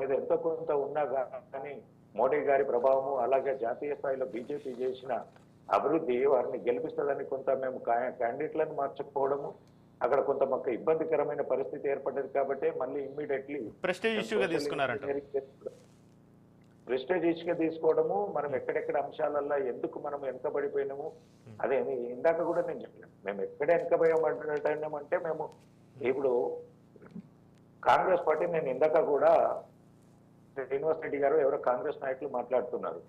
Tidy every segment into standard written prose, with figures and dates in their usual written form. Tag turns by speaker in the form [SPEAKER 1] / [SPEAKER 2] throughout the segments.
[SPEAKER 1] మీద ఎంతో కొంత ఉన్నా కానీ మోడీ గారి ప్రభావము అలాగే జాతీయ స్థాయిలో బీజేపీ చేసిన అభివృద్ధి వారిని గెలిపిస్తుందని కొంత మేము క్యాండిడేట్లను మార్చకపోవడము అక్కడ కొంత మాకు ఇబ్బందికరమైన పరిస్థితి ఏర్పడ్డది కాబట్టి మళ్ళీ ఇమ్మీడియట్లీ
[SPEAKER 2] ప్రెస్టేజ్ ఇష్యూగా తీసుకున్నారంట.
[SPEAKER 1] ప్రెస్టేజ్ ఇష్యూగా తీసుకోవడము, మనం ఎక్కడెక్కడ అంశాలల్లో ఎందుకు మనం వెనకబడిపోయినాము, అదే ఇందాక కూడా నేను చెప్పాను, మేము ఎక్కడ వెనకబోయామంటే మేము ఇప్పుడు కాంగ్రెస్ పార్టీ, నేను ఇందాక కూడా శ్రీనివాస్ రెడ్డి గారు ఎవరో కాంగ్రెస్ నాయకులు మాట్లాడుతున్నారు,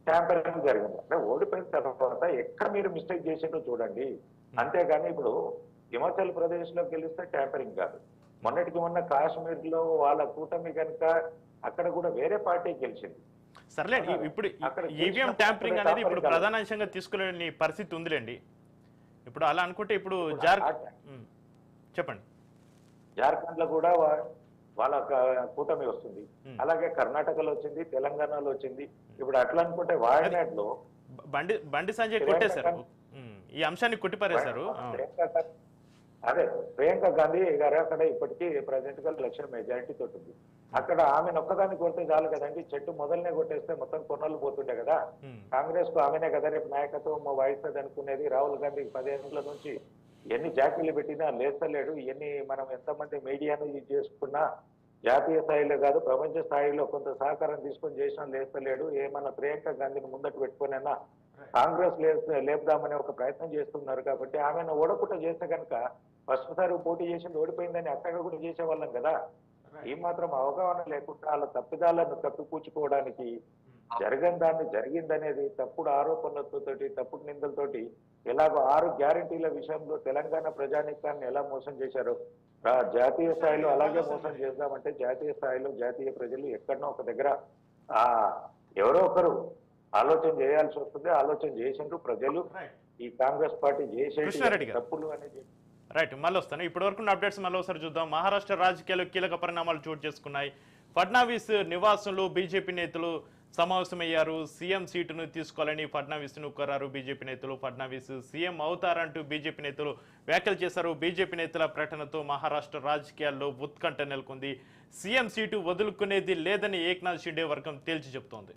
[SPEAKER 1] ట్యాంపరింగ్ జరిగింది అంటే ఓడిపోయిన తర్వాత ఎక్కడ మీరు మిస్టేక్ చేసిందో చూడండి, అంతేగాని ఇప్పుడు హిమాచల్ ప్రదేశ్ లో గెలిస్తే ట్యాంపరింగ్ కాదు. మొన్నటికి మొన్న కాశ్మీర్ లో వాళ్ళ కూటమి కనుక అక్కడ కూడా వేరే పార్టీ గెలిచింది.
[SPEAKER 2] సర్లే, ఇప్పుడు ఈవీఎం ట్యాంపరింగ్ అనేది ఇప్పుడు ప్రధాన అంశంగా తీసుకునే పరిస్థితి ఉందిలేండి. ఇప్పుడు అలా అనుకుంటే ఇప్పుడు చెప్పండి,
[SPEAKER 1] జార్ఖండ్ లో కూడా వాళ్ళ కూటమి వస్తుంది, అలాగే కర్ణాటకలో వచ్చింది, తెలంగాణలో వచ్చింది. ఇప్పుడు అట్లా అనుకుంటే వాయనాడ్ లో
[SPEAKER 2] బండి సంజయ్ కొట్టేశారు, ఈ అంశాన్ని కొట్టిపారేశారు.
[SPEAKER 1] అదే ప్రియాంక గాంధీ గారు అక్కడ ఇప్పటికీ ప్రెసిడెంట్ గా 1,00,000 మెజారిటీ తోటి అక్కడ ఆమెను ఒక్కదాన్ని కొడితే చాలు కదండి, చెట్టు మొదలనే కొట్టేస్తే మొత్తం కొన్నలు పోతుండే కదా. కాంగ్రెస్ కు ఆమెనే కదా రేపు నాయకత్వం వహిస్తుంది అనుకునేది. రాహుల్ గాంధీకి 10 ఏళ్ల నుంచి ఎన్ని జాకీలు పెట్టినా లేస్తలేడు, ఎన్ని మనం ఎంతమంది మీడియాను ఇది చేసుకున్నా జాతీయ స్థాయిలో కాదు ప్రపంచ స్థాయిలో కొంత సహకారం తీసుకొని చేసినా లేస్తలేడు. ఏమన్నా ప్రియాంక గాంధీని ముందట పెట్టుకునైనా కాంగ్రెస్ లేపుదామనే ఒక ప్రయత్నం చేస్తున్నారు. కాబట్టి ఆమెను ఓడకుండా చేస్తే కనుక ఫస్ట్ సారి పోటీ చేసి ఓడిపోయిందని అక్కడ కూడా చేసేవాళ్ళం కదా. ఈ మాత్రం అవగాహన లేకుండా వాళ్ళ తప్పిదాలను తప్పిపూచుకోవడానికి జరగని దాన్ని జరిగిందనేది తప్పుడు ఆరోపణలతోటి తప్పుడు నిందలతోటి ఎలాగో 6 గ్యారంటీల విషయంలో తెలంగాణ ప్రజానీకాన్ని ఎలా మోసం చేశారో జాతీయ స్థాయిలో అలాగే మోసం చేద్దామంటే జాతీయ స్థాయిలో జాతీయ ప్రజలు ఎక్కడనో ఒక దగ్గర ఎవరో ఒకరు ఆలోచన చేయాల్సి వస్తుంది. ఆలోచన చేసిండ్రు ప్రజలు, ఈ కాంగ్రెస్ పార్టీ చేసే తప్పులు అనేది.
[SPEAKER 2] రైట్, మళ్ళీ వస్తాను. ఇప్పటి వరకు అప్డేట్స్ మళ్ళీ ఒకసారి చూద్దాం. మహారాష్ట్ర రాజకీయాల్లో కీలక పరిణామాలు చోటు చేసుకున్నాయి. ఫడ్నవీస్ నివాసంలో బీజేపీ నేతలు సమావేశమయ్యారు. సీఎం సీటును తీసుకోవాలని ఫడ్నవీస్ను కోరారు బీజేపీ నేతలు. ఫడ్నవీస్ సీఎం అవుతారంటూ బీజేపీ నేతలు వ్యాఖ్యలు చేశారు. బీజేపీ నేతల ప్రకటనతో మహారాష్ట్ర రాజకీయాల్లో ఉత్కంఠ నెలకొంది. సీఎం సీటు వదులుకునేది లేదని ఏక్నాథ్ షిండే వర్గం తేల్చి చెబుతోంది.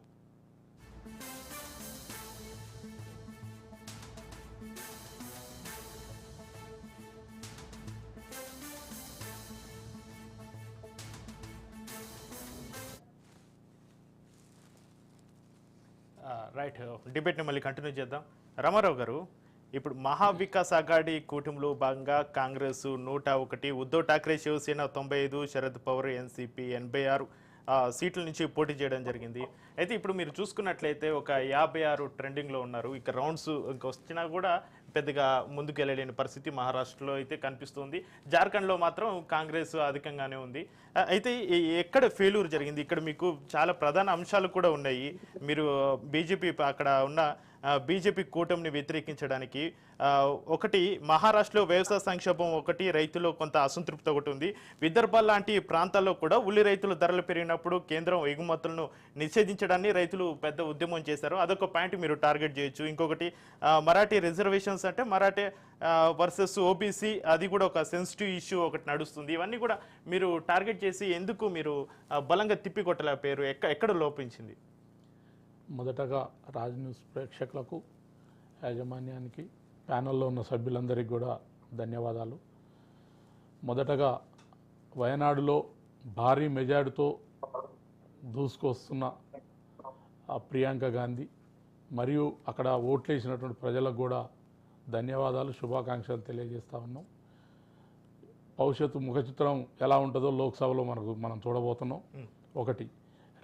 [SPEAKER 2] రైట్, డిబేట్ని మళ్ళీ కంటిన్యూ చేద్దాం. రామారావు గారు, ఇప్పుడు మహావికాస్ అఘాడీ కూటమిలో భాగంగా కాంగ్రెస్ 101, ఉద్ధవ్ ఠాక్రే శివసేన 95, శరద్ పవార్ ఎన్సీపీ 86 సీట్ల నుంచి పోటీ చేయడం జరిగింది. అయితే ఇప్పుడు మీరు చూసుకున్నట్లయితే ఒక 56 ట్రెండింగ్లో ఉన్నారు. ఇక రౌండ్స్ ఇంకా వచ్చినా కూడా పెద్దగా ముందుకు వెళ్ళలేని పరిస్థితి మహారాష్ట్రలో అయితే కనిపిస్తుంది. జార్ఖండ్లో మాత్రం కాంగ్రెస్ అధికంగానే ఉంది. అయితే ఎక్కడ ఫెయిల్యూర్ జరిగింది? ఇక్కడ మీకు చాలా ప్రధాన అంశాలు కూడా ఉన్నాయి. మీరు బీజేపీ అక్కడ ఉన్న బీజేపీ కూటమిని వ్యతిరేకించడానికి ఒకటి మహారాష్ట్రలో వ్యవసాయ సంక్షోభం, ఒకటి రైతుల్లో కొంత అసంతృప్తి ఒకటి ఉంది. విదర్భ లాంటి ప్రాంతాల్లో కూడా ఉల్లి రైతులు ధరలు పెరిగినప్పుడు కేంద్రం ఎగుమతులను నిషేధించడాన్ని రైతులు పెద్ద ఉద్యమం చేశారు. అదొక పాయింట్ మీరు టార్గెట్ చేయొచ్చు. ఇంకొకటి మరాఠీ రిజర్వేషన్స్ అంటే మరాఠీ వర్సెస్ ఓబీసీ, అది కూడా ఒక సెన్సిటివ్ ఇష్యూ ఒకటి నడుస్తుంది. ఇవన్నీ కూడా మీరు టార్గెట్ చేసి ఎందుకు మీరు బలంగా తిప్పికొట్టలేకపోయారు? ఎక్కడ లోపించింది?
[SPEAKER 3] మొదటగా రాజ్ న్యూస్ ప్రేక్షకులకు, యాజమాన్యానికి, ప్యానెల్లో ఉన్న సభ్యులందరికీ కూడా ధన్యవాదాలు. మొదటగా వయనాడులో భారీ మెజార్టీతో దూసుకొస్తున్న ప్రియాంక గాంధీ మరియు అక్కడ ఓట్లేసినటువంటి ప్రజలకు కూడా ధన్యవాదాలు, శుభాకాంక్షలు తెలియజేస్తూ ఉన్నాం. భవిష్యత్తు ముఖచిత్రం ఎలా ఉంటుందో లోక్సభలో మనం చూడబోతున్నాం. ఒకటి.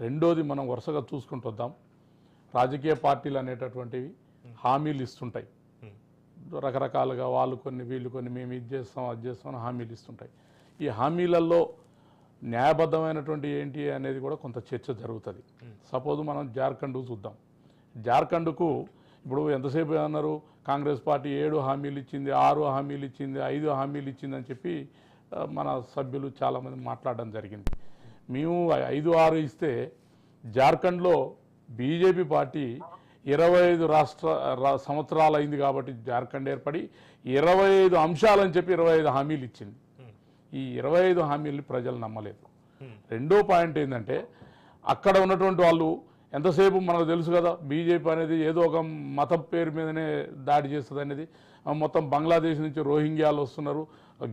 [SPEAKER 3] రెండోది, మనం వరుసగా చూసుకుంటుద్దాం. రాజకీయ పార్టీలు అనేటటువంటివి హామీలు ఇస్తుంటాయి రకరకాలుగా. వాళ్ళు కొన్ని, వీళ్ళు కొన్ని, మేము ఇది చేస్తాం అది చేస్తాం హామీలు ఇస్తుంటాయి. ఈ హామీలలో న్యాయబద్ధమైనటువంటి ఏంటి అనేది కూడా కొంత చర్చ జరుగుతుంది. సపోజ్ మనం జార్ఖండ్ చూద్దాం. జార్ఖండ్కు ఇప్పుడు ఎంతసేపు అన్నారు, కాంగ్రెస్ పార్టీ 7 హామీలు ఇచ్చింది, 6 హామీలు ఇచ్చింది, 5 హామీలు ఇచ్చిందని చెప్పి మన సభ్యులు చాలామంది మాట్లాడడం జరిగింది. మేము 5, 6 ఇస్తే జార్ఖండ్లో బీజేపీ పార్టీ 25 సంవత్సరాలు అయింది కాబట్టి జార్ఖండ్ ఏర్పడి 25 అంశాలని చెప్పి 25 హామీలు ఇచ్చింది. ఈ 25 హామీలు ప్రజలు నమ్మలేదు. రెండో పాయింట్ ఏంటంటే అక్కడ ఉన్నటువంటి వాళ్ళు ఎంతసేపు మనకు తెలుసు కదా, బీజేపీ అనేది ఏదో ఒక మతం పేరు మీదనే దాడి చేస్తుంది అనేది. మొత్తం బంగ్లాదేశ్ నుంచి రోహింగ్యాలు వస్తున్నారు,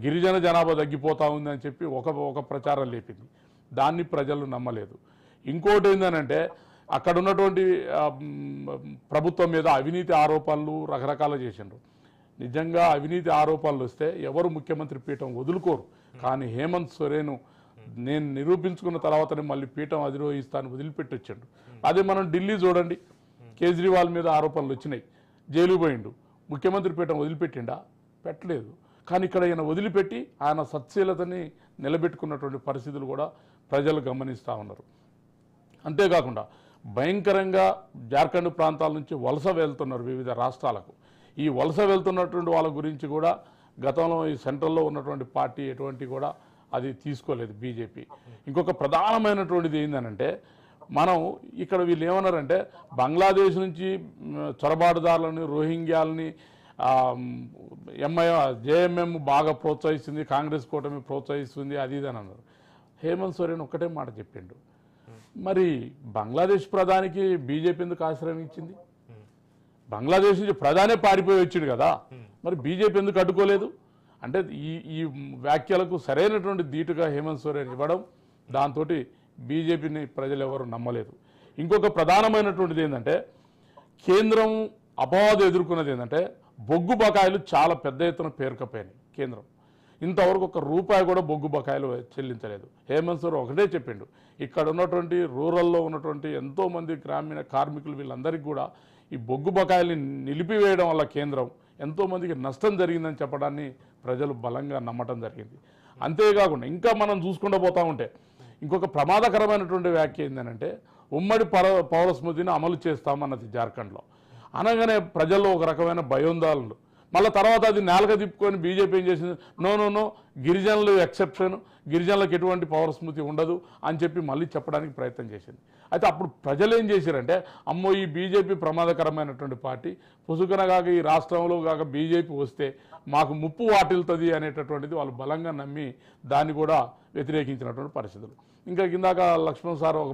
[SPEAKER 3] గిరిజన జనాభా తగ్గిపోతూ ఉంది అని చెప్పి ఒక ప్రచారం లేపింది. దాన్ని ప్రజలు నమ్మలేదు. ఇంకోటి ఏంటంటే అక్కడ ఉన్నటువంటి ప్రభుత్వం మీద అవినీతి ఆరోపణలు రకరకాలు చేసిండ్రు. నిజంగా అవినీతి ఆరోపణలు వస్తే ఎవరు ముఖ్యమంత్రి పీఠం వదులుకోరు. కానీ హేమంత్ సోరెన్ నేను నిరూపించుకున్న తర్వాతనే మళ్ళీ పీఠం అధిరోహిస్తాను వదిలిపెట్టి వచ్చాడు. అదే మనం ఢిల్లీ చూడండి, కేజ్రీవాల్ మీద ఆరోపణలు వచ్చినాయి, జైలు పోయిండు. ముఖ్యమంత్రి పీఠం వదిలిపెట్టిండా? పెట్టలేదు. కానీ ఇక్కడ ఆయన వదిలిపెట్టి ఆయన సత్శీలతని నిలబెట్టుకున్నటువంటి పరిస్థితులు కూడా ప్రజలు గమనిస్తూ ఉన్నారు. అంతేకాకుండా భయంకరంగా జార్ఖండ్ ప్రాంతాల నుంచి వలస వెళ్తున్నారు వివిధ రాష్ట్రాలకు. ఈ వలస వెళ్తున్నటువంటి వాళ్ళ గురించి కూడా గతంలో ఈ సెంట్రల్లో ఉన్నటువంటి పార్టీ ఎటువంటి కూడా అది తీసుకోలేదు బీజేపీ. ఇంకొక ప్రధానమైనటువంటిది ఏంటంటే మనం ఇక్కడ వీళ్ళు ఏమన్నారంటే బంగ్లాదేశ్ నుంచి చొరబాటుదారులని రోహింగ్యాలని జేఎంఎం బాగా ప్రోత్సహిస్తుంది, కాంగ్రెస్ కూటమి ప్రోత్సహిస్తుంది, అది ఇది అని అన్నారు. హేమంత్ సోరెన్ ఒక్కటే మాట చెప్పిండు. మరి బంగ్లాదేశ్ ప్రధానికి బీజేపీ ఎందుకు ఆశ్రయం ఇచ్చింది? బంగ్లాదేశ్ నుంచి ప్రధానే పారిపోయి వచ్చిండు కదా, మరి బీజేపీ ఎందుకు అడ్డుకోలేదు? అంటే ఈ వ్యాఖ్యలకు సరైనటువంటి ధీటుగా హేమంత్ సోరెన్ ఇవ్వడం, దాంతో బీజేపీని ప్రజలు ఎవరు నమ్మలేదు. ఇంకొక ప్రధానమైనటువంటిది ఏంటంటే కేంద్రం అపవాదు ఎదుర్కొన్నది ఏంటంటే బొగ్గు బకాయిలు చాలా పెద్ద ఎత్తున పేరుకపోయినాయి. కేంద్రం ఇంతవరకు ₹1 కూడా బొగ్గు బకాయిలు చెల్లించలేదు. హేమంత్ సోరెన్ ఒకటే చెప్పిండు, ఇక్కడ ఉన్నటువంటి రూరల్లో ఉన్నటువంటి ఎంతోమంది గ్రామీణ కార్మికులు వీళ్ళందరికీ కూడా ఈ బొగ్గు బకాయిల్ని నిలిపివేయడం వల్ల కేంద్రం ఎంతోమందికి నష్టం జరిగిందని చెప్పడాన్ని ప్రజలు బలంగా నమ్మటం జరిగింది. అంతేకాకుండా ఇంకా మనం చూసుకుంటూ పోతా ఉంటే ఇంకొక ప్రమాదకరమైనటువంటి వ్యాఖ్య ఏంటంటే ఉమ్మడి పౌర స్మృతిని అమలు చేస్తామన్నది జార్ఖండ్లో. అనగానే ప్రజల్లో ఒక రకమైన భయోందాలు. మళ్ళీ తర్వాత అది నేలగా తిప్పుకొని బీజేపీ ఏం చేసింది, నో గిరిజనులు ఎక్సెప్షన్, గిరిజనులకు ఎటువంటి పౌర స్మృతి ఉండదు అని చెప్పి మళ్ళీ చెప్పడానికి ప్రయత్నం చేసింది. అయితే అప్పుడు ప్రజలు ఏం చేశారంటే అమ్మో ఈ బీజేపీ ప్రమాదకరమైనటువంటి పార్టీ, పుసుకన కాక ఈ రాష్ట్రంలో కాక బీజేపీ వస్తే మాకు ముప్పు వాటిల్తుంది అనేటటువంటిది వాళ్ళు బలంగా నమ్మి దాన్ని కూడా వ్యతిరేకించినటువంటి పరిస్థితులు. ఇంకా కిందాక లక్ష్మణ్ సార్ ఒక